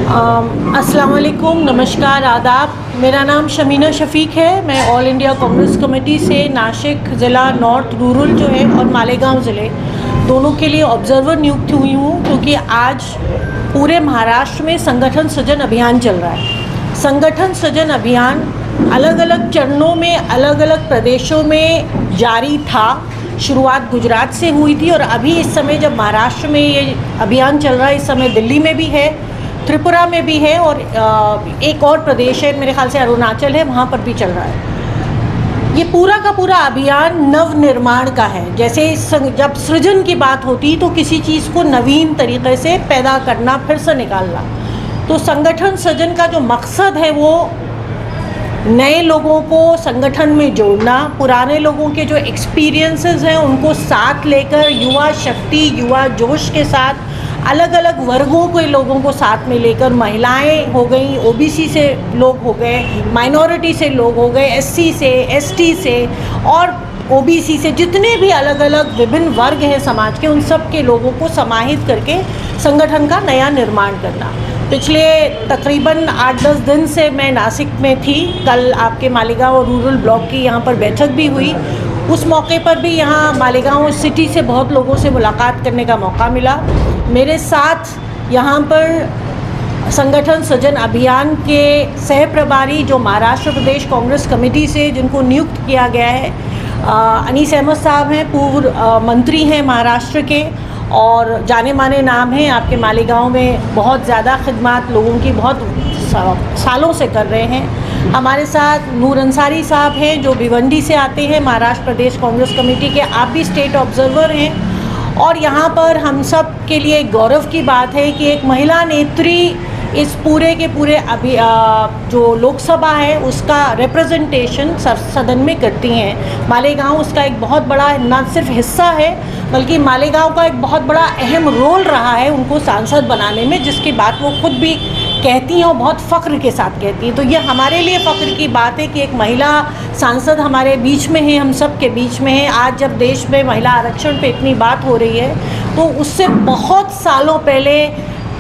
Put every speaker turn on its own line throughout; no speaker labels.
अस्सलाम वालेकुम, नमस्कार, आदाब। मेरा नाम शमीना शफ़ीक है। मैं ऑल इंडिया कांग्रेस कमेटी से नासिक ज़िला नॉर्थ रूरल जो है और मालेगांव ज़िले दोनों के लिए ऑब्ज़र्वर नियुक्त हुई हूँ, क्योंकि आज पूरे महाराष्ट्र में संगठन सृजन अभियान चल रहा है। संगठन सृजन अभियान अलग अलग चरणों में अलग अलग प्रदेशों में जारी था। शुरुआत गुजरात से हुई थी और अभी इस समय जब महाराष्ट्र में ये अभियान चल रहा है, इस समय दिल्ली में भी है, त्रिपुरा में भी है और एक और प्रदेश है, मेरे ख्याल से अरुणाचल है, वहाँ पर भी चल रहा है। ये पूरा का पूरा अभियान नव निर्माण का है। जैसे जब सृजन की बात होती तो किसी चीज़ को नवीन तरीके से पैदा करना, फिर से निकालना। तो संगठन सृजन का जो मकसद है वो नए लोगों को संगठन में जोड़ना, पुराने लोगों के जो एक्सपीरियंसेस हैं उनको साथ लेकर युवा शक्ति, युवा जोश के साथ अलग अलग वर्गों के लोगों को साथ में लेकर, महिलाएं हो गई, ओबीसी से लोग हो गए, माइनॉरिटी से लोग हो गए, एससी से, एसटी से और ओबीसी से, जितने भी अलग अलग विभिन्न वर्ग हैं समाज के, उन सब के लोगों को समाहित करके संगठन का नया निर्माण करना। पिछले तकरीबन 8-10 दिन से मैं नासिक में थी। कल आपके मालेगांव रूरल ब्लॉक की यहाँ पर बैठक भी हुई। उस मौके पर भी यहाँ मालेगांव सिटी से बहुत लोगों से मुलाकात करने का मौका मिला। मेरे साथ यहाँ पर संगठन सृजन अभियान के सह प्रभारी जो महाराष्ट्र प्रदेश कांग्रेस कमेटी से जिनको नियुक्त किया गया है, अनीस अहमद साहब हैं, पूर्व मंत्री हैं महाराष्ट्र के और जाने माने नाम हैं। आपके मालेगांव में बहुत ज़्यादा खिदमत लोगों की बहुत सालों से कर रहे हैं। हमारे साथ नूर अंसारी साहब हैं जो भिवंडी से आते हैं, महाराष्ट्र प्रदेश कांग्रेस कमेटी के। आप भी स्टेट ऑब्जर्वर हैं और यहाँ पर हम सब के लिए गौरव की बात है कि एक महिला नेत्री इस पूरे के पूरे अभी जो लोकसभा है उसका रिप्रेजेंटेशन सदन में करती हैं। मालेगांव उसका एक बहुत बड़ा न सिर्फ हिस्सा है बल्कि मालेगांव का एक बहुत बड़ा अहम रोल रहा है उनको सांसद बनाने में, जिसकी बात वो खुद भी कहती हैं और बहुत फ़ख्र के साथ कहती हैं। तो ये हमारे लिए फ़ख्र की बात है कि एक महिला सांसद हमारे बीच में है, हम सब के बीच में है। आज जब देश में महिला आरक्षण पे इतनी बात हो रही है तो उससे बहुत सालों पहले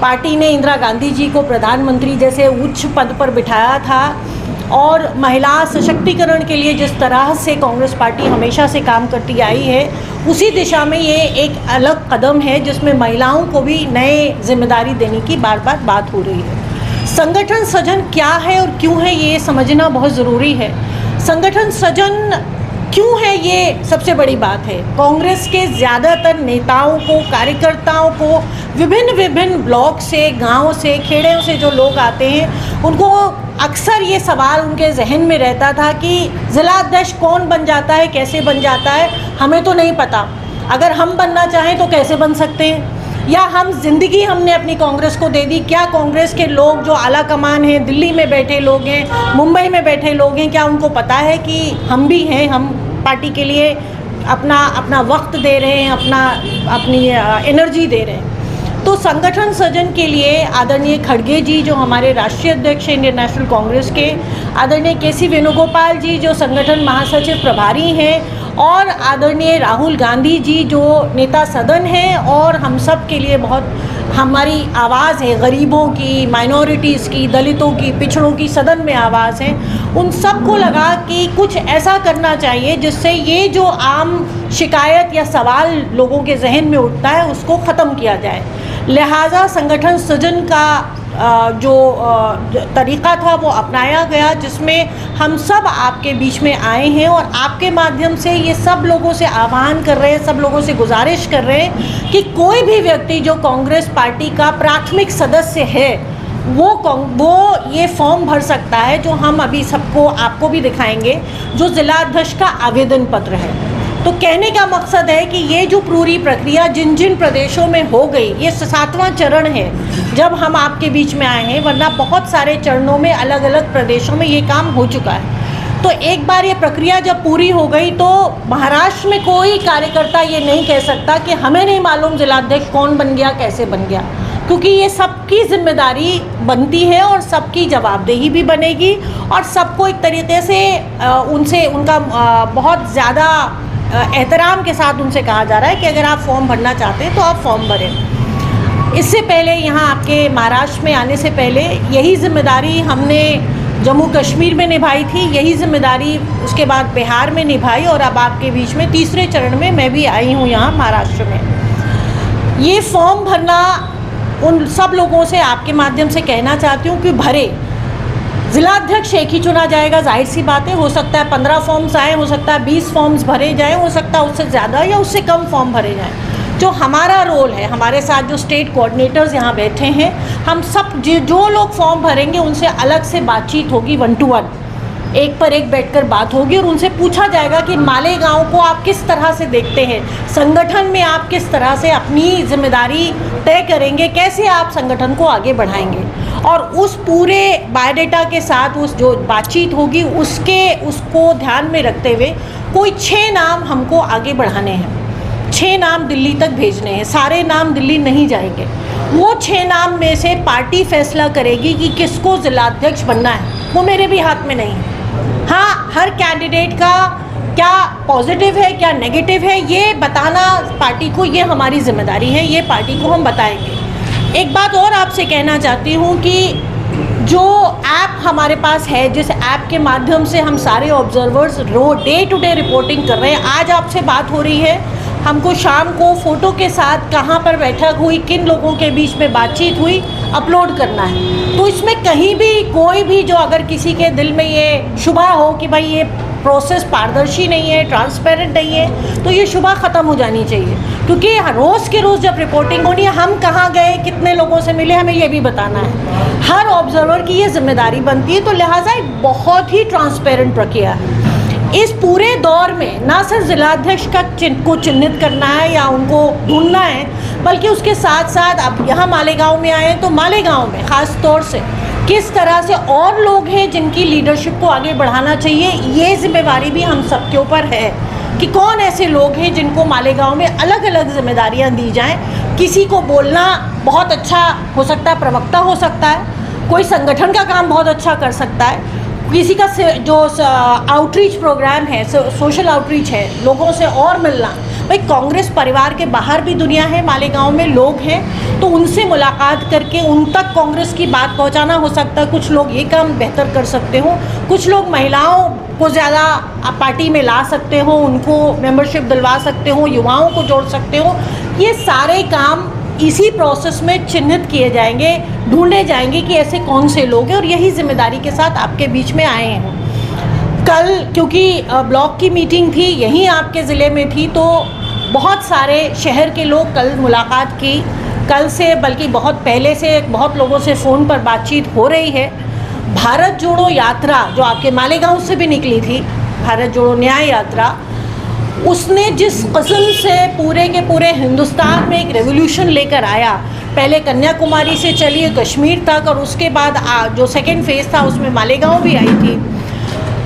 पार्टी ने इंदिरा गांधी जी को प्रधानमंत्री जैसे उच्च पद पर बिठाया था और महिला सशक्तिकरण के लिए जिस तरह से कांग्रेस पार्टी हमेशा से काम करती आई है, उसी दिशा में ये एक अलग कदम है जिसमें महिलाओं को भी नए जिम्मेदारी देने की बार बार बात हो रही है। संगठन सृजन क्या है और क्यों है ये समझना बहुत ज़रूरी है। संगठन सृजन क्यों है ये सबसे बड़ी बात है। कांग्रेस के ज़्यादातर नेताओं को, कार्यकर्ताओं को विभिन्न ब्लॉक से, गांव से, खेड़ों से जो लोग आते हैं उनको अक्सर ये सवाल उनके जहन में रहता था कि ज़िलाध्यक्ष कौन बन जाता है, कैसे बन जाता है, हमें तो नहीं पता। अगर हम बनना चाहें तो कैसे बन सकते हैं, या हम ज़िंदगी हमने अपनी कांग्रेस को दे दी, क्या कांग्रेस के लोग जो आला कमान हैं, दिल्ली में बैठे लोग हैं, मुंबई में बैठे लोग हैं, क्या उनको पता है कि हम भी हैं, हम पार्टी के लिए अपना वक्त दे रहे हैं, अपनी एनर्जी दे रहे हैं। तो संगठन सृजन के लिए आदरणीय खड़गे जी जो हमारे राष्ट्रीय अध्यक्ष इंडियन नेशनल कांग्रेस के, आदरणीय केसी वेणुगोपाल जी जो संगठन महासचिव प्रभारी हैं और आदरणीय राहुल गांधी जी जो नेता सदन हैं और हम सब के लिए बहुत हमारी आवाज़ है, गरीबों की, माइनॉरिटीज़ की, दलितों की, पिछड़ों की सदन में आवाज़ है। उन सब को लगा कि कुछ ऐसा करना चाहिए जिससे ये जो आम शिकायत या सवाल लोगों के जहन में उठता है उसको ख़त्म किया जाए। लिहाजा संगठन सृजन का जो तरीक़ा था वो अपनाया गया, जिसमें हम सब आपके बीच में आए हैं और आपके माध्यम से ये सब लोगों से आह्वान कर रहे हैं, सब लोगों से गुजारिश कर रहे हैं कि कोई भी व्यक्ति जो कांग्रेस पार्टी का प्राथमिक सदस्य है वो ये फॉर्म भर सकता है जो हम अभी सबको आपको भी दिखाएंगे, जो जिलाध्यक्ष का आवेदन पत्र है। तो कहने का मकसद है कि ये जो पूरी प्रक्रिया जिन जिन प्रदेशों में हो गई, ये 7वां चरण है जब हम आपके बीच में आए हैं, वरना बहुत सारे चरणों में अलग अलग प्रदेशों में ये काम हो चुका है। तो एक बार ये प्रक्रिया जब पूरी हो गई तो महाराष्ट्र में कोई कार्यकर्ता ये नहीं कह सकता कि हमें नहीं मालूम जिलाध्यक्ष कौन बन गया, कैसे बन गया, क्योंकि ये सबकी जिम्मेदारी बनती है और सबकी जवाबदेही भी बनेगी और सबको एक तरीके से उनसे उनका बहुत ज़्यादा एहतराम के साथ उनसे कहा जा रहा है कि अगर आप फॉर्म भरना चाहते हैं तो आप फॉर्म भरें। इससे पहले यहाँ आपके महाराष्ट्र में आने से पहले यही जिम्मेदारी हमने जम्मू कश्मीर में निभाई थी, यही जिम्मेदारी उसके बाद बिहार में निभाई, और अब आपके बीच में तीसरे चरण में मैं भी आई हूँ यहाँ महाराष्ट्र में। ये फॉर्म भरना उन सब लोगों से आपके माध्यम से कहना चाहती हूँ कि भरे। जिलाध्यक्ष एक ही चुना जाएगा, जाहिर सी बात है। हो सकता है 15 फॉर्म्स आए, हो सकता है 20 फॉर्म्स भरे जाएँ, हो सकता है उससे ज़्यादा या उससे कम फॉर्म भरे जाएँ। जो हमारा रोल है, हमारे साथ जो स्टेट कोऑर्डिनेटर्स यहाँ बैठे हैं, हम सब जो लोग फॉर्म भरेंगे उनसे अलग से बातचीत होगी, 1 to 1, एक पर एक बैठकर बात होगी, और उनसे पूछा जाएगा कि मालेगांव को आप किस तरह से देखते हैं, संगठन में आप किस तरह से अपनी जिम्मेदारी तय करेंगे, कैसे आप संगठन को आगे बढ़ाएंगे। और उस पूरे बायोडाटा के साथ उस जो बातचीत होगी उसको ध्यान में रखते हुए कोई 6 नाम हमको आगे बढ़ाने हैं, 6 नाम दिल्ली तक भेजने हैं। सारे नाम दिल्ली नहीं जाएंगे, वो 6 नाम में से पार्टी फैसला करेगी कि किसको जिलाध्यक्ष बनना है, वो मेरे भी हाथ में नहीं है। हाँ, हर कैंडिडेट का क्या पॉजिटिव है क्या नेगेटिव है ये बताना पार्टी को, ये हमारी जिम्मेदारी है, ये पार्टी को हम बताएंगे। एक बात और आपसे कहना चाहती हूँ कि जो ऐप हमारे पास है, जिस ऐप के माध्यम से हम सारे observers day to day reporting कर रहे हैं, आज आपसे बात हो रही है, हमको शाम को फ़ोटो के साथ कहाँ पर बैठक हुई, किन लोगों के बीच में बातचीत हुई, अपलोड करना है। तो इसमें कहीं भी कोई भी जो अगर किसी के दिल में ये शुबा हो कि भाई ये प्रोसेस पारदर्शी नहीं है, ट्रांसपेरेंट नहीं है, तो ये शुबा ख़त्म हो जानी चाहिए। क्योंकि रोज़ के रोज़ जब रिपोर्टिंग होनी है, हम कहाँ गए, कितने लोगों से मिले, हमें ये भी बताना है। हर ऑब्जर्वर की ये जिम्मेदारी बनती है। तो लिहाजा एक बहुत ही ट्रांसपेरेंट प्रक्रिया है। इस पूरे दौर में ना सिर्फ जिलाध्यक्ष को चिन्हित करना है या उनको ढूंढना है, बल्कि उसके साथ साथ अब यहाँ मालेगांव में आए हैं तो मालेगांव में ख़ास तौर से किस तरह से और लोग हैं जिनकी लीडरशिप को आगे बढ़ाना चाहिए, ये जिम्मेवारी भी हम सबके ऊपर है कि कौन ऐसे लोग हैं जिनको मालेगांव में अलग अलग जिम्मेदारियां दी जाएं। किसी को बोलना बहुत अच्छा हो सकता है, प्रवक्ता हो सकता है, कोई संगठन का काम बहुत अच्छा कर सकता है, किसी का जो आउटरीच प्रोग्राम है, सोशल आउटरीच है, लोगों से और मिलना। भाई कांग्रेस परिवार के बाहर भी दुनिया है, मालेगांव में लोग हैं, तो उनसे मुलाकात करके उन तक कांग्रेस की बात पहुंचाना हो सकता है। कुछ लोग ये काम बेहतर कर सकते हो, कुछ लोग महिलाओं को ज़्यादा पार्टी में ला सकते हो, उनको मेंबरशिप दिलवा सकते हो, युवाओं को जोड़ सकते हो। ये सारे काम इसी प्रोसेस में चिन्हित किए जाएंगे, ढूंढे जाएंगे कि ऐसे कौन से लोग हैं, और यही जिम्मेदारी के साथ आपके बीच में आए हैं। कल क्योंकि ब्लॉक की मीटिंग थी, यहीं आपके ज़िले में थी, तो बहुत सारे शहर के लोग कल मुलाकात की। कल से बल्कि बहुत पहले से बहुत लोगों से फ़ोन पर बातचीत हो रही है। भारत जोड़ो यात्रा जो आपके मालेगांव से भी निकली थी, भारत जोड़ो न्याय यात्रा, उसने जिस किस्म से पूरे के पूरे हिंदुस्तान में एक रेवोल्यूशन लेकर आया, पहले कन्याकुमारी से चलिए कश्मीर तक, और उसके बाद जो सेकेंड फेज़ था उसमें मालेगांव भी आई थी।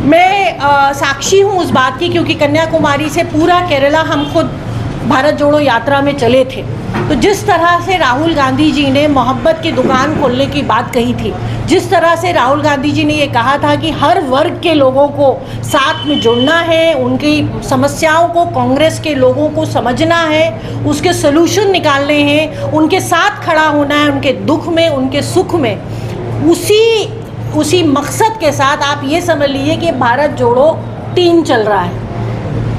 मैं साक्षी हूँ उस बात की, क्योंकि कन्याकुमारी से पूरा केरला हम खुद भारत जोड़ो यात्रा में चले थे। तो जिस तरह से राहुल गांधी जी ने मोहब्बत की दुकान खोलने की बात कही थी, जिस तरह से राहुल गांधी जी ने ये कहा था कि हर वर्ग के लोगों को साथ में जुड़ना है, उनकी समस्याओं को कांग्रेस के लोगों को समझना है, उसके सलूशन निकालने हैं, उनके साथ खड़ा होना है, उनके दुख में, उनके सुख में, उसी मकसद के साथ आप ये समझ लीजिए कि भारत जोड़ो 3 चल रहा है।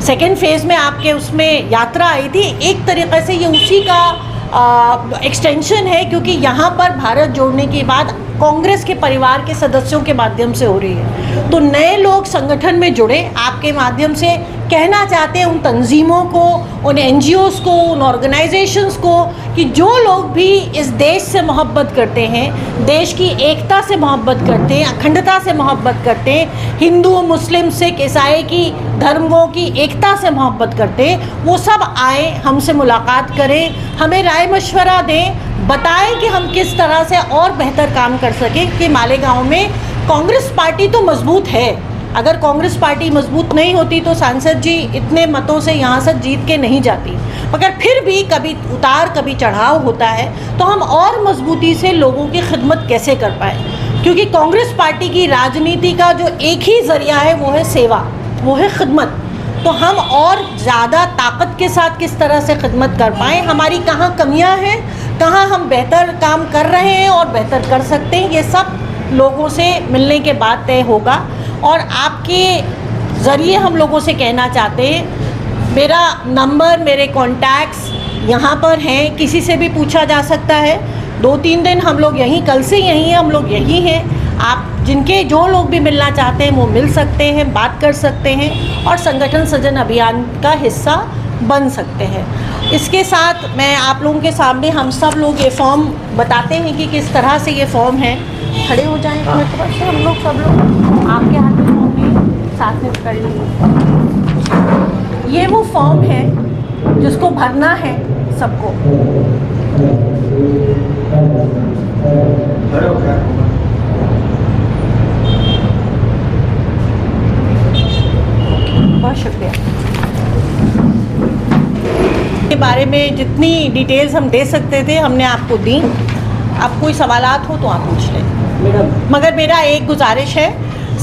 सेकेंड फेज़ में आपके उसमें यात्रा आई थी, एक तरीक़े से ये उसी का एक्सटेंशन है, क्योंकि यहाँ पर भारत जोड़ने की बात कांग्रेस के परिवार के सदस्यों के माध्यम से हो रही है। तो नए लोग संगठन में जुड़े, आपके माध्यम से कहना चाहते हैं उन तंजीमों को, उन NGOs को, उन ऑर्गेनाइजेशंस को कि जो लोग भी इस देश से मोहब्बत करते हैं, देश की एकता से मोहब्बत करते हैं, अखंडता से मोहब्बत करते हैं, हिंदू मुस्लिम सिख ईसाई की धर्मों की एकता से मोहब्बत करते हैं, वो सब आए, हमसे मुलाकात करें, हमें राय मशवरा दें, बताएं कि हम किस तरह से और बेहतर काम कर सकें। कि मालेगांव में कांग्रेस पार्टी तो मजबूत है, अगर कांग्रेस पार्टी मजबूत नहीं होती तो सांसद जी इतने मतों से यहाँ से जीत के नहीं जाती, मगर फिर भी कभी उतार कभी चढ़ाव होता है, तो हम और मजबूती से लोगों की खिदमत कैसे कर पाए। क्योंकि कांग्रेस पार्टी की राजनीति का जो एक ही ज़रिया है वो है सेवा, वो है खिदमत। तो हम और ज़्यादा ताकत के साथ किस तरह से खिदमत कर पाएँ, हमारी कहाँ कमियाँ हैं, कहाँ हम बेहतर काम कर रहे हैं और बेहतर कर सकते हैं, ये सब लोगों से मिलने के बाद तय होगा। और आपके ज़रिए हम लोगों से कहना चाहते हैं, मेरा नंबर, मेरे कॉन्टैक्ट्स यहाँ पर हैं, किसी से भी पूछा जा सकता है। 2-3 दिन हम लोग यहीं, कल से यहीं हैं, हम लोग यहीं हैं। आप जिनके जो लोग भी मिलना चाहते हैं वो मिल सकते हैं, बात कर सकते हैं और संगठन सृजन अभियान का हिस्सा बन सकते हैं। इसके साथ मैं आप लोगों के सामने हम सब लोग ये फॉर्म बताते हैं कि किस तरह से ये फॉर्म है। खड़े हो जाएं मेरे तरफ से, हम लोग सब लोग आपके हाथ में फॉर्म में साथ में पकड़ लीजिए। ये वो फॉर्म है जिसको भरना है सबको। बहुत शुक्रिया। के बारे में जितनी डिटेल्स हम दे सकते थे हमने आपको दी। अब कोई सवालात हो तो आप पूछ लें। मगर मेरा एक गुजारिश है,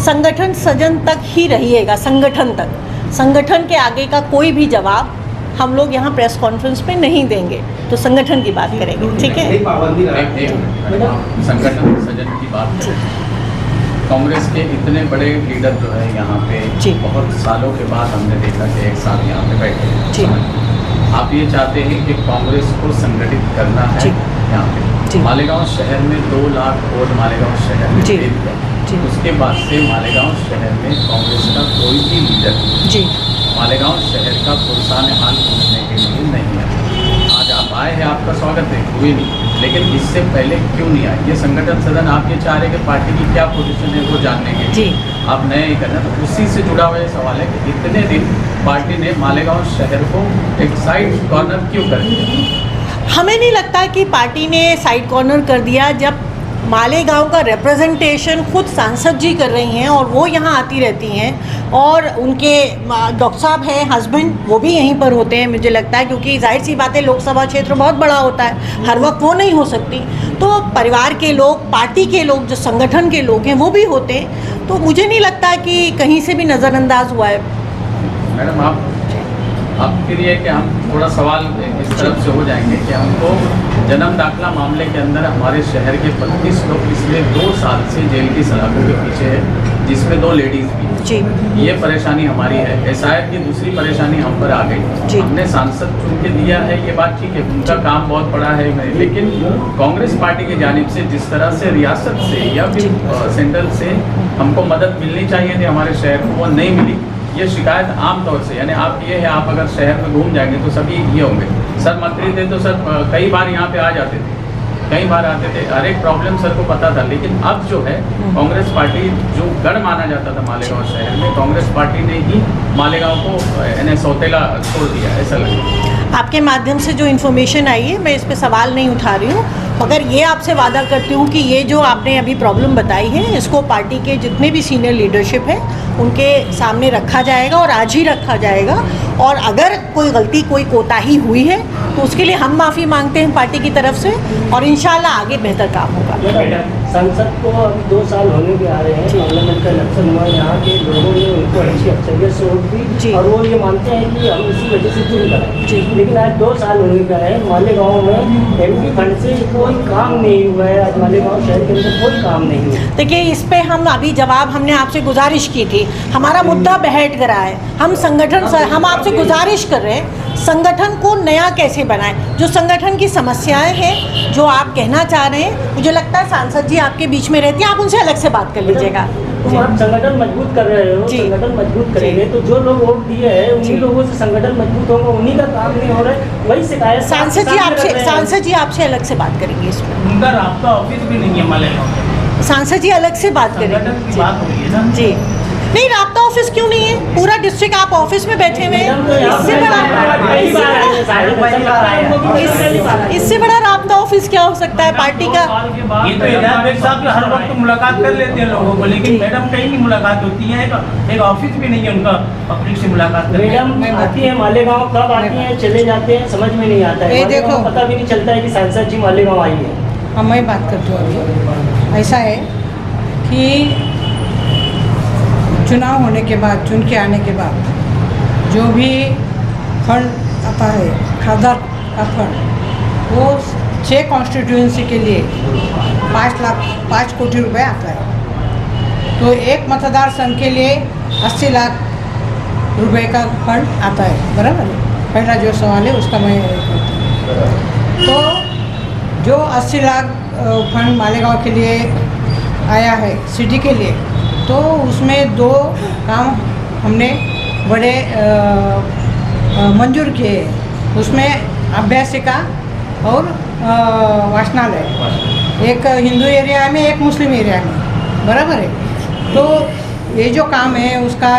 संगठन सृजन तक ही रहिएगा, संगठन तक। संगठन के आगे का कोई भी जवाब हम लोग यहाँ प्रेस कॉन्फ्रेंस पे नहीं देंगे, तो संगठन की बात करेंगे, ठीक है?
संगठन सृजन की बात, कांग्रेस के इतने बड़े लीडर जो है यहाँ पे बहुत सालों के बाद हमने देखा कि एक साल यहाँ पे बैठे हैं। आप ये चाहते हैं कि कांग्रेस को संगठित करना है यहाँ पे। मालेगांव शहर में 2 लाख वोट मालेगांव शहर में देते, उसके बाद से मालेगांव शहर में कांग्रेस का कोई भी लीडर मालेगांव शहर का पुरसान हाल पूछने के लिए नहीं है। आज आप आए हैं, आपका स्वागत है, हुई नहीं, लेकिन इससे पहले क्यों नहीं आए? ये संगठन सदन आप ये चाह रहे हैं कि पार्टी की क्या पोजीशन है वो जानने के लिए आप नए ही करना, तो उसी से जुड़ा हुआ ये सवाल है कि इतने दिन पार्टी ने मालेगांव शहर को एक साइड कॉर्नर क्यों कर दिया?
हमें नहीं लगता कि पार्टी ने साइड कॉर्नर कर दिया। जब मालेगांव का रिप्रेजेंटेशन खुद सांसद जी कर रही हैं और वो यहाँ आती रहती हैं, और उनके डॉक्टर साहब हैं हस्बैंड, वो भी यहीं पर होते हैं, मुझे लगता है, क्योंकि जाहिर सी बात है लोकसभा क्षेत्र बहुत बड़ा होता है, हर वक्त वो नहीं हो सकती, तो परिवार के लोग, पार्टी के लोग, जो संगठन के लोग हैं वो भी होते हैं। तो मुझे नहीं लगता कि कहीं से भी नज़रअंदाज हुआ है।
मैडम आपके लिए कि हम थोड़ा सवाल इस तरफ से हो जाएंगे कि हमको जन्म दाखिला मामले के अंदर हमारे शहर के 32 लोग पिछले 2 साल से जेल की सलाखों के पीछे है, जिसमें 2 लेडीज़ भी। ये परेशानी हमारी है। एसआईआर की दूसरी परेशानी हम पर आ गई। हमने सांसद चुन के दिया है, ये बात ठीक है, उनका काम बहुत बड़ा है, लेकिन कांग्रेस पार्टी की जानिब से जिस तरह से रियासत से या फिर सेंट्रल से हमको मदद मिलनी चाहिए थी हमारे शहर को, वो नहीं मिली। ये शिकायत आम तौर से, यानी आप ये है, आप अगर शहर में घूम जाएंगे तो सभी ये होंगे, सर मंत्री थे तो सर कई बार यहाँ पे आ जाते थे, कई बार आते थे, हर एक प्रॉब्लम सर को पता था। लेकिन अब जो है कांग्रेस पार्टी, जो गढ़ माना जाता था मालेगांव शहर में, कांग्रेस पार्टी ने ही मालेगांव को सौतेला छोड़ दिया, ऐसा लगता।
आपके माध्यम से जो इन्फॉर्मेशन आई है, मैं इस पर सवाल नहीं उठा रही हूँ, मगर ये आपसे वादा करती हूँ कि ये जो आपने अभी प्रॉब्लम बताई है, इसको पार्टी के जितने भी सीनियर लीडरशिप है उनके सामने रखा जाएगा, और आज ही रखा जाएगा। और अगर कोई गलती, कोई कोताही हुई है तो उसके लिए हम माफ़ी मांगते हैं पार्टी की तरफ से, और इंशाल्लाह आगे बेहतर काम होगा।
संसद को अभी 2 साल होने के आ रहे हैं, पार्लियामेंट का इलेक्शन हुआ, यहाँ के लोगों ने उनको अच्छी अक्सरियत से वोट दी और वो ये मानते हैं कि हम इसी वजह से चुन कर। लेकिन आज 2 साल होने का है, मालेगांव में एमपी फंड से कोई काम नहीं हुआ है। आज मालेगांव शहर के अंदर कोई काम नहीं हुआ।
देखिए, इस पे हम अभी जवाब, हमने आपसे गुजारिश की थी, हमारा मुद्दा बैठ कर रहा है, हम संगठन से, हम आपसे गुजारिश कर रहे हैं संगठन को नया कैसे बनाएं, जो संगठन की समस्याएं हैं, जो आप कहना चाह रहे हैं, मुझे लगता है सांसद जी आपके बीच में रहती हैं, आप उनसे अलग से बात कर लीजिएगा।
तो आप संगठन मजबूत कर रहे हो, संगठन मजबूत करेंगे तो जो लोग वोट दिए हैं उन्हीं लोगों से संगठन मजबूत होगा, उन्हीं का काम नहीं हो रहा है, वही शिकायत
सांसद जी आपसे अलग से बात करेंगे इसमें।
उनका राब्ता ऑफिस भी नहीं है मालेगांव।
सांसद जी अलग से बात करेंगे जी। नहीं, राब्ता ऑफिस क्यों नहीं है? पूरा डिस्ट्रिक्ट आप ऑफिस में बैठे हुए हैं, इससे बड़ा राब्ता ऑफिस क्या हो सकता है पार्टी का?
ये तो हिदायत साहब हर वक्त मुलाकात कर लेते हैं लोगों को, लेकिन मैडम कहीं नहीं मुलाकात होती है, एक ऑफिस भी नहीं है उनका पब्लिक से मुलाकात करने।
मैडम आती है मालेगांव, कब आती है चले जाते हैं, समझ में नहीं आता है। देखो, पता भी नहीं चलता है कि सांसद जी मालेगांव आई है।
मैं बात करती हूँ अभी। ऐसा है कि चुनाव होने के बाद, चुन के आने के बाद जो भी फंड आता है, खादर का फंड, वो 6 कॉन्स्टिट्यूंसी के लिए 5 कोटी रुपए आता है। तो एक मतदार संघ के लिए 80 लाख रुपए का फंड आता है, बराबर है। पहला जो सवाल है उसका मैं तो जो 80 लाख फंड मालेगांव के लिए आया है सिटी के लिए, तो उसमें 2 काम हमने बड़े मंजूर किए। उसमें अभ्यासिका और वाचनालय, एक हिंदू एरिया में एक मुस्लिम एरिया में, बराबर है। तो ये जो काम है उसका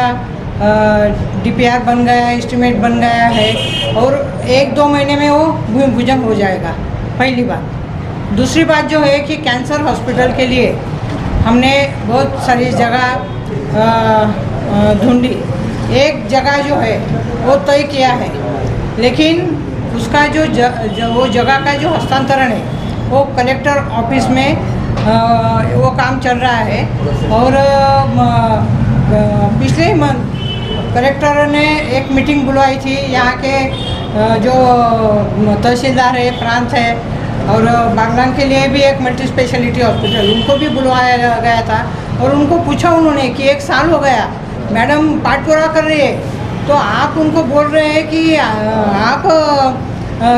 DPR बन गया, एस्टिमेट बन गया है और 1-2 महीने में वो भूमि पूजन हो जाएगा, पहली बात। दूसरी बात जो है कि कैंसर हॉस्पिटल के लिए हमने बहुत सारी जगह ढूंढी। एक जगह जो है वो तय किया है, लेकिन उसका जो वो जगह का जो हस्तांतरण है वो कलेक्टर ऑफिस में वो काम चल रहा है। और पिछले मंथ कलेक्टर ने एक मीटिंग बुलवाई थी, यहाँ के जो तहसीलदार है, प्रांत है और बागलान के लिए भी एक मल्टी स्पेशलिटी हॉस्पिटल, उनको भी बुलवाया गया था। और उनको पूछा उन्होंने कि 1 साल हो गया, मैडम पाठ पूरा कर रही है, तो आप उनको बोल रहे हैं कि आप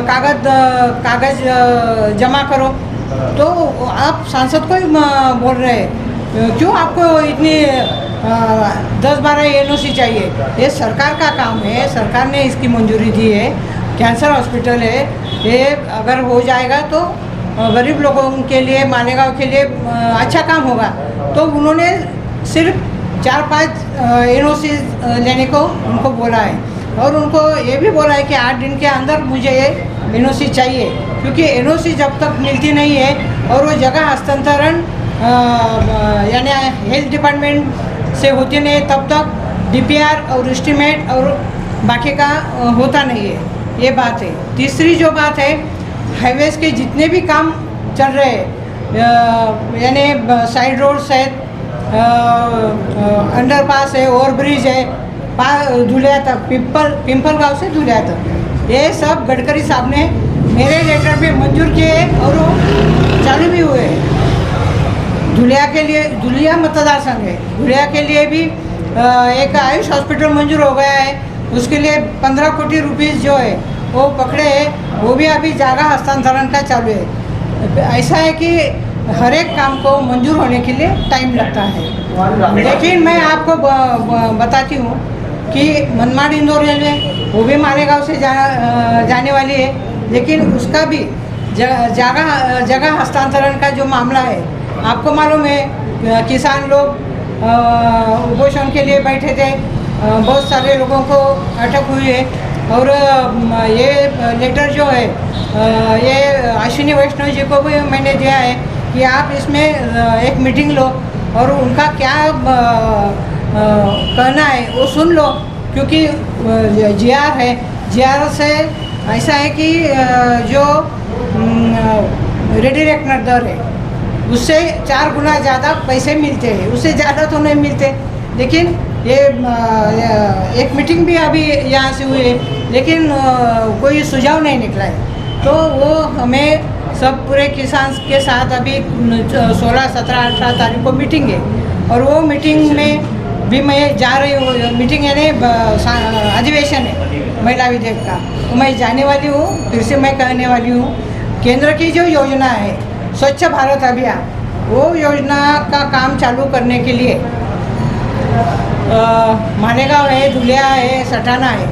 कागज़ जमा करो, तो आप सांसद को ही बोल रहे हैं, क्यों आपको इतनी 10-12 NOC चाहिए? ये सरकार का काम है, सरकार ने इसकी मंजूरी दी है। कैंसर हॉस्पिटल है, ये अगर हो जाएगा तो गरीब लोगों के लिए, मालेगांव के लिए अच्छा काम होगा। तो उन्होंने सिर्फ 4-5 NOC लेने को उनको बोला है और उनको ये भी बोला है कि 8 दिन के अंदर मुझे ये NOC चाहिए, क्योंकि NOC जब तक मिलती नहीं है और वो जगह हस्तांतरण यानी हेल्थ डिपार्टमेंट से होती नहीं तब तक DPR और एस्टिमेट और बाकी का होता नहीं है, ये बात है। तीसरी जो बात है, हाईवेज के जितने भी काम चल रहे हैं, यानी साइड रोड्स है, अंडरपास है, ओवरब्रिज है, धुलिया तक, पिंपल गांव से धुलिया तक, ये सब गडकरी साहब ने मेरे लेटर पे मंजूर किए और वो चालू भी हुए। धुलिया के लिए, धुलिया मतदार संघ है, धुलिया के लिए भी एक आयुष हॉस्पिटल मंजूर हो गया है, उसके लिए 15 कोटी रुपीस जो है वो पकड़े हैं, वो भी अभी जगह हस्तांतरण का चालू है। ऐसा है कि हर एक काम को मंजूर होने के लिए टाइम लगता है। लेकिन मैं आपको बताती हूँ कि मनमाड़ इंदौर रेलवे वो भी मालेगांव से जाने वाली है, लेकिन उसका भी जगह हस्तांतरण का जो मामला है, आपको मालूम है किसान लोग उपोषण के लिए बैठे थे, बहुत सारे लोगों को अटक हुई है और ये लेटर जो है ये अश्विनी वैष्णव जी को भी मैंने दिया है कि आप इसमें एक मीटिंग लो और उनका क्या कहना है वो सुन लो, क्योंकि GR है, GR से ऐसा है कि जो रिडायरेक्ट दर है उससे 4 गुना ज़्यादा पैसे मिलते हैं, उससे ज़्यादा तो नहीं मिलते। लेकिन ये एक मीटिंग भी अभी यहाँ से हुई है, लेकिन कोई सुझाव नहीं निकला है। तो वो हमें सब पूरे किसान के साथ अभी 16, 17, 18 तारीख को मीटिंग है और वो मीटिंग में भी मैं जा रही हूँ। मीटिंग यानी अधिवेशन है महिला विधेयक का, तो मैं जाने वाली हूँ। फिर से मैं कहने वाली हूँ, केंद्र की जो योजना है स्वच्छ भारत अभियान, वो योजना का काम चालू करने के लिए मालेगांव है, धुलिया है, सटाना है,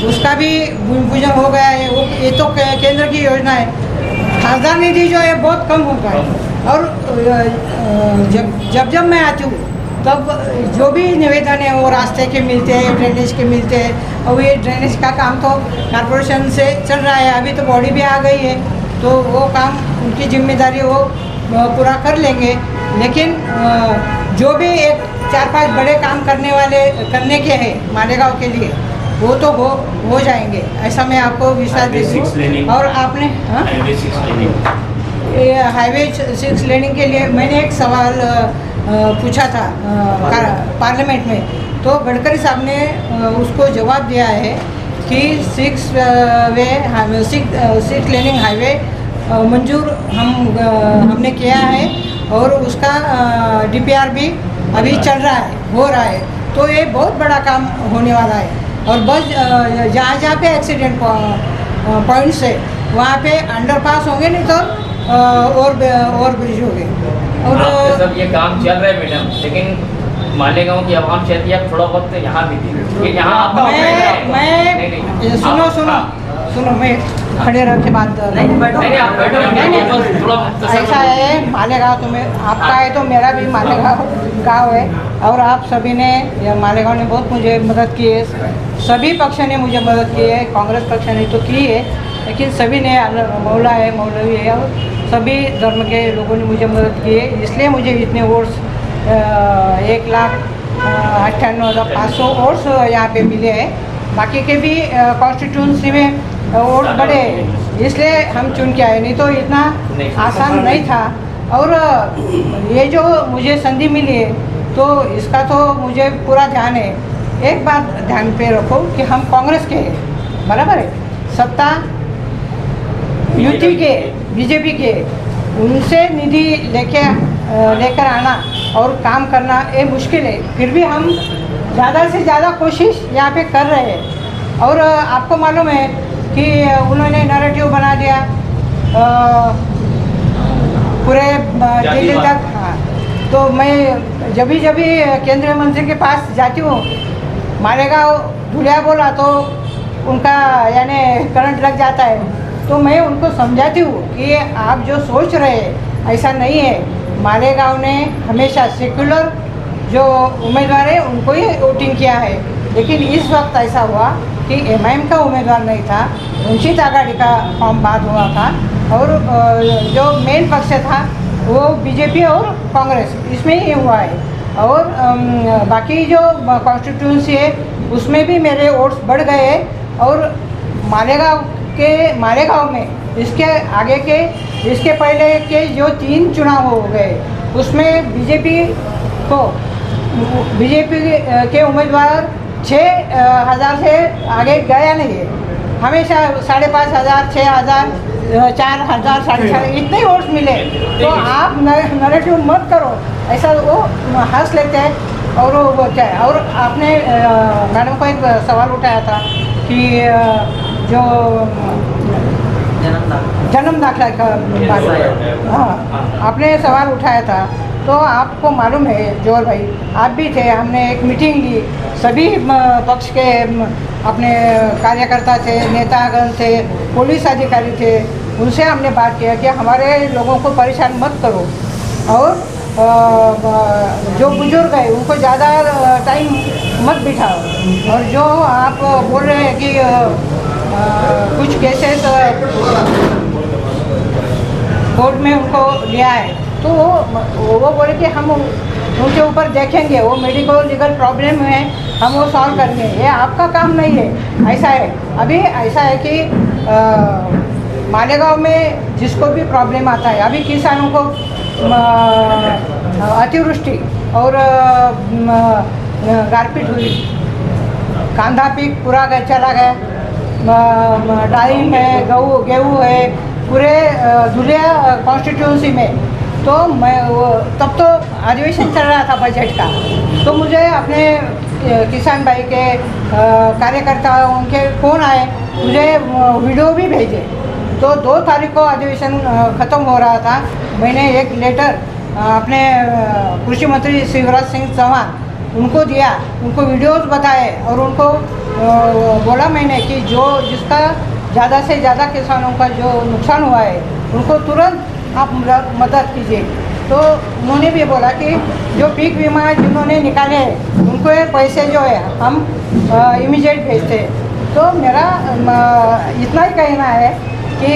उसका भी भूमि पूजन हो गया है। वो ये तो केंद्र की योजना है। खासदार निधि जो है बहुत कम होता है और जब मैं आती हूँ तब जो भी निवेदन है वो रास्ते के मिलते हैं, ड्रेनेज के मिलते हैं। और ये ड्रेनेज का काम तो कॉर्पोरेशन से चल रहा है, अभी तो बॉडी भी आ गई है, तो वो काम उनकी जिम्मेदारी वो पूरा कर लेंगे। लेकिन जो भी एक 4-5 बड़े काम करने के हैं मालेगांव के लिए, वो तो हो जाएंगे, ऐसा मैं आपको विश्वास देती हूँ। और आपने हाईवे 6 लेनिंग के लिए मैंने एक सवाल पूछा था पार्लियामेंट में, तो गडकरी साहब ने उसको जवाब दिया है कि 6 लेनिंग हाईवे मंजूर हमने किया है और उसका DPR भी अभी चल रहा है, हो रहा है। तो ये बहुत बड़ा काम होने वाला है। और बस जहाँ जहाँ पे एक्सीडेंट पॉइंट्स है वहाँ पे अंडरपास होंगे, नहीं तो और ब्रिज होंगे। और
सब ये काम चल रहा है मैडम, लेकिन मालेगांव की आवाम चाहती है थोड़ा बहुत यहाँ भी थी कि यहाँ आपका
मैं सुनो मैं खड़े रह के बात ऐसा है, मालेगांव तुम्हें आपका है तो मेरा भी मालेगांव गाँव है। और आप सभी ने मालेगांव ने बहुत मुझे मदद की है, सभी पक्ष ने मुझे मदद की है, कांग्रेस पक्ष ने तो की है, लेकिन सभी ने, मौला है, मौलवी है और सभी धर्म के लोगों ने मुझे मदद की है। इसलिए मुझे इतने वोट्स 1,98,500 वोट्स यहाँ पे मिले हैं। बाकी के भी कॉन्स्टिट्यूंसी में वोट बढ़े, इसलिए हम चुन के आए, नहीं तो इतना आसान नहीं था। और ये जो मुझे संधि मिली है तो इसका तो मुझे पूरा ध्यान है। एक बात ध्यान पे रखो कि हम कांग्रेस के हैं, बराबर है, सत्ता यूटी के, बीजेपी के, उनसे निधि लेकर आना और काम करना ये मुश्किल है। फिर भी हम ज़्यादा से ज़्यादा कोशिश यहाँ पे कर रहे हैं। और आपको मालूम है कि उन्होंने नैरेटिव बना दिया पूरे दिल्ली तक। हाँ, तो मैं जब भी केंद्रीय मंत्री के पास जाती हूँ, मालेगांव धुलिया बोला तो उनका यानी करंट लग जाता है। तो मैं उनको समझाती हूँ कि आप जो सोच रहे हैं ऐसा नहीं है। मालेगांव ने हमेशा सेक्युलर जो उम्मीदवार है उनको ही वोटिंग किया है, लेकिन इस वक्त ऐसा हुआ कि MIM का उम्मीदवार नहीं था, वंचित आघाड़ी का फॉर्म बाद हुआ था और जो मेन पक्ष था वो बीजेपी और कांग्रेस, इसमें ही हुआ है। और बाकी जो कॉन्स्टिट्यूंसी है उसमें भी मेरे वोट्स बढ़ गए हैं। और मालेगांव में इसके पहले के जो 3 चुनाव हो गए उसमें बीजेपी के उम्मीदवार 6,000 से आगे गया नहीं है। हमेशा 5,500, 6,000, 4,000, 4,500 इतने वोट्स मिले। तो आप नैरेटिव मत करो, ऐसा वो हंस लेते हैं। और वो क्या है, और आपने मैडम को एक सवाल उठाया था कि जो जन्म दाखिला का बात, हाँ आपने सवाल उठाया था। तो आपको मालूम है जोर भाई, आप भी थे, हमने एक मीटिंग ली, सभी पक्ष के अपने कार्यकर्ता थे, नेतागण थे, पुलिस अधिकारी थे, उनसे हमने बात किया कि हमारे लोगों को परेशान मत करो और जो बुजुर्ग है उनको ज़्यादा टाइम मत बिठाओ। और जो आप बोल रहे हैं कि कुछ केसेस कोर्ट में उनको लिया है, तो वो बोले कि हम उनके ऊपर देखेंगे, वो मेडिकल लीगल प्रॉब्लम है, हम वो सॉल्व करेंगे। ये आपका काम नहीं है। ऐसा है, अभी ऐसा है कि मालेगांव में जिसको भी प्रॉब्लम आता है, अभी किसानों को अतिवृष्टि और गारपीट हुई, कांदा पीक पूरा चला गया, डालिम है, गेहूँ है, पूरे धुलिया कॉन्स्टिट्यूंसी में। तो मैं तब तो अधिवेशन चल रहा था बजट का, तो मुझे अपने किसान भाई के कार्यकर्ताओं के फ़ोन आए, मुझे वीडियो भी भेजे। तो 2 तारीख को अधिवेशन ख़त्म हो रहा था, मैंने एक लेटर अपने कृषि मंत्री शिवराज सिंह चौहान उनको दिया, उनको वीडियोस बताए और उनको बोला मैंने कि जिसका ज़्यादा से ज़्यादा किसानों का जो नुकसान हुआ है उनको तुरंत आप मदद कीजिए। तो उन्होंने भी बोला कि जो पीक बीमा जिन्होंने निकाले उनको ये पैसे जो है हम इमीडिएट भेजते। तो मेरा इतना ही कहना है कि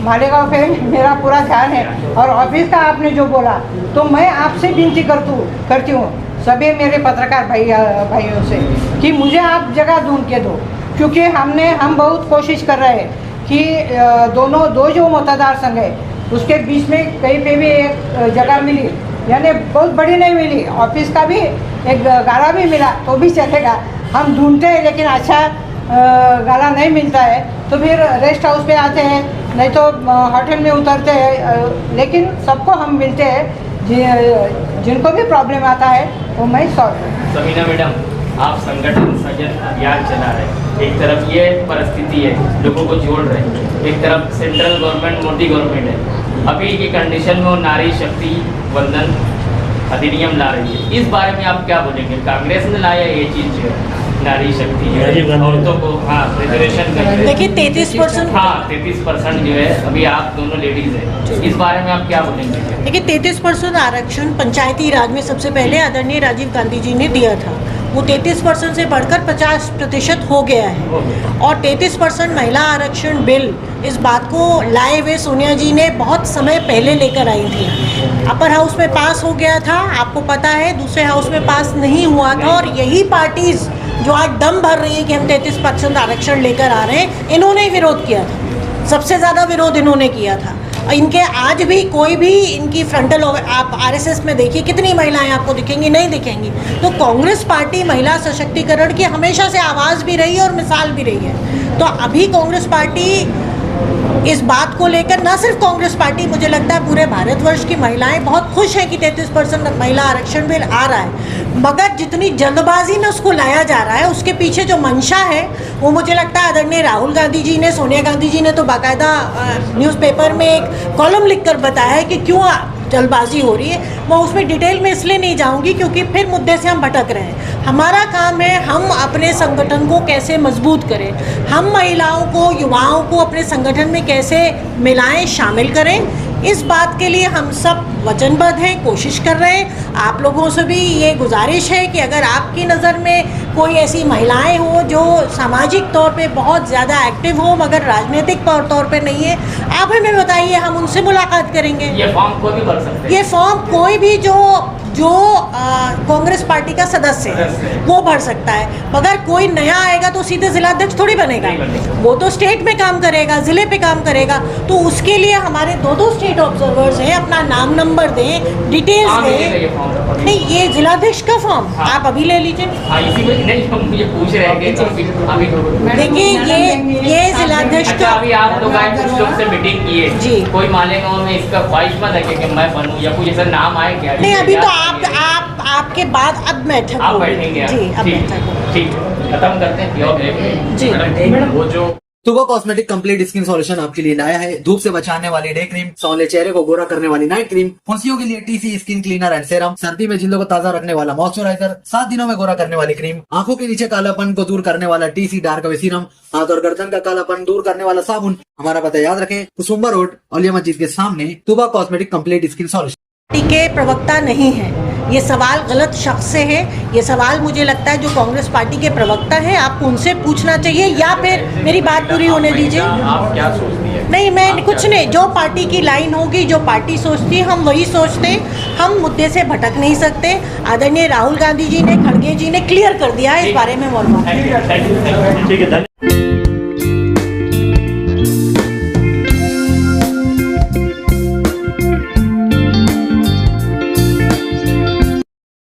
मालेगांव पे मेरा पूरा ध्यान है। और ऑफिस का आपने जो बोला, तो मैं आपसे विनती करती हूँ सभी मेरे पत्रकार भाइयों से कि मुझे आप जगह ढूंढ के दो, क्योंकि हम बहुत कोशिश कर रहे हैं कि दो जो मतदार संघ है उसके बीच में कहीं पे भी एक जगह मिली, यानी बहुत बड़ी नहीं मिली, ऑफिस का भी एक गारा भी मिला तो भी चलेगा। हम ढूंढते हैं, लेकिन अच्छा गाला नहीं मिलता है तो फिर रेस्ट हाउस पे आते हैं, नहीं तो होटल में उतरते हैं, लेकिन सबको हम मिलते हैं, जिनको भी प्रॉब्लम आता है वो मैं सॉल्व करती हूँ।
समीना मैडम, आप संगठन सृजन अभियान चला रहे हैं, एक तरफ ये परिस्थिति है, लोगों को जोड़ रहे हैं, एक तरफ सेंट्रल गवर्नमेंट मोदी गवर्नमेंट है, अभी की कंडीशन में वो नारी शक्ति वंदन अधिनियम ला रही है, इस बारे में आप क्या बोलेंगे? कांग्रेस ने लाया ये चीज़ जो है नारी शक्ति है, औरतों को रिजर्वेशन कर,
देखिए 33%,
हाँ 33% जो है, अभी आप दोनों लेडीज हैं, इस बारे में आप क्या बोलेंगे?
देखिए 33% आरक्षण पंचायती राज में सबसे पहले आदरणीय राजीव गांधी जी ने दिया था, वो 33% से बढ़कर 50% हो गया है। और 33% महिला आरक्षण बिल, इस बात को लाए हुए सोनिया जी ने बहुत समय पहले लेकर आई थी। अपर हाउस में पास हो गया था, आपको पता है, दूसरे हाउस में पास नहीं हुआ था, और यही पार्टीज जो आज दम भर रही है कि हम 33% आरक्षण लेकर आ रहे हैं, इन्होंने ही विरोध किया था, सबसे ज़्यादा विरोध इन्होंने किया था। इनके आज भी कोई भी इनकी फ्रंटल, आप आरएसएस में देखिए कितनी महिलाएं आपको दिखेंगी, नहीं दिखेंगी। तो कांग्रेस पार्टी महिला सशक्तिकरण की हमेशा से आवाज़ भी रही है और मिसाल भी रही है। तो अभी कांग्रेस पार्टी इस बात को लेकर, ना सिर्फ कांग्रेस पार्टी, मुझे लगता है पूरे भारतवर्ष की महिलाएं बहुत खुश हैं कि 33% महिला आरक्षण बिल आ रहा है, मगर जितनी जल्दबाजी में उसको लाया जा रहा है उसके पीछे जो मंशा है वो मुझे लगता है आदरणीय राहुल गांधी जी ने, सोनिया गांधी जी ने तो बाकायदा न्यूज़पेपर में एक कॉलम लिखकर बताया है कि क्यों जल्दबाजी हो रही है। मैं उसमें डिटेल में इसलिए नहीं जाऊंगी क्योंकि फिर मुद्दे से हम भटक रहे हैं। हमारा काम है हम अपने संगठन को कैसे मजबूत करें, हम महिलाओं को, युवाओं को अपने संगठन में कैसे मिलाएं, शामिल करें, इस बात के लिए हम सब वचनबद्ध हैं, कोशिश कर रहे हैं। आप लोगों से भी ये गुजारिश है कि अगर आपकी नज़र में कोई ऐसी महिलाएं हो जो सामाजिक तौर पे बहुत ज़्यादा एक्टिव हो मगर राजनीतिक तौर पे नहीं है, आप हमें बताइए, हम उनसे मुलाकात करेंगे।
ये फॉर्म कोई भी भर सकते हैं?
ये फॉर्म कोई भी जो कांग्रेस पार्टी का सदस्य है वो भर सकता है, मगर कोई नया आएगा तो सीधे जिलाध्यक्ष थोड़ी बनेगा, वो तो स्टेट में काम करेगा, ज़िले पे काम करेगा। तो उसके लिए हमारे दो स्टेट ऑब्जर्वर्स हैं, अपना नाम नंबर दें, डिटेल्स दें। नहीं, ये जिलाध्यक्ष का फॉर्म आप अभी ले लीजिए।
मुझे पूछ रहे हैं कि
देखिए ये जिलाध्यक्ष का,
अभी आप लोग आए, कुछ लोग से मीटिंग किए
जी,
कोई मालेगांव में इसका ख्वाहिशमंद है कि मैं बनूं या कुछ ऐसा नाम आए क्या?
नहीं, अभी तो आपके बाद अब बैठक
आप
होगी
बैठेंगे
जी, अब बैठक होगी।
ठीक, खत्म करते हैं
जी।
मैडम वो जो
तुबा कॉस्मेटिक कंप्लीट स्किन सॉल्यूशन आपके लिए लाया है धूप से बचाने वाली डे क्रीम, सौंले चेहरे को गोरा करने वाली नाइट क्रीम, फुंसियों के लिए TC skin cleaner and serum, सर्दी में जिल्दों को ताजा रखने वाला मॉइस्चराइजर, 7 दिनों में गोरा करने वाली क्रीम, आंखों के नीचे कालापन को दूर करने वाला टीसी डार्क वे सीरम, हाथ और गर्दन का कालापन दूर करने वाला साबुन। हमारा पता याद रखें, कुसुम्बा रोड, औलिया मस्जिद के सामने, तुबा कॉस्मेटिक कंप्लीट स्किन सॉल्यूशन।
के प्रवक्ता नहीं है, ये सवाल गलत शख्स से है। ये सवाल मुझे लगता है जो कांग्रेस पार्टी के प्रवक्ता है आपको उनसे पूछना चाहिए, या फिर मेरी बात पूरी होने दीजिए।
आप क्या सोचती है?
नहीं, मैं कुछ नहीं, जो पार्टी की लाइन होगी, जो पार्टी सोचती है हम वही सोचते हैं, हम मुद्दे से भटक नहीं सकते। आदरणीय राहुल गांधी जी ने, खड़गे जी ने क्लियर कर दिया है इस बारे में।
ठीक है, धन्यवाद।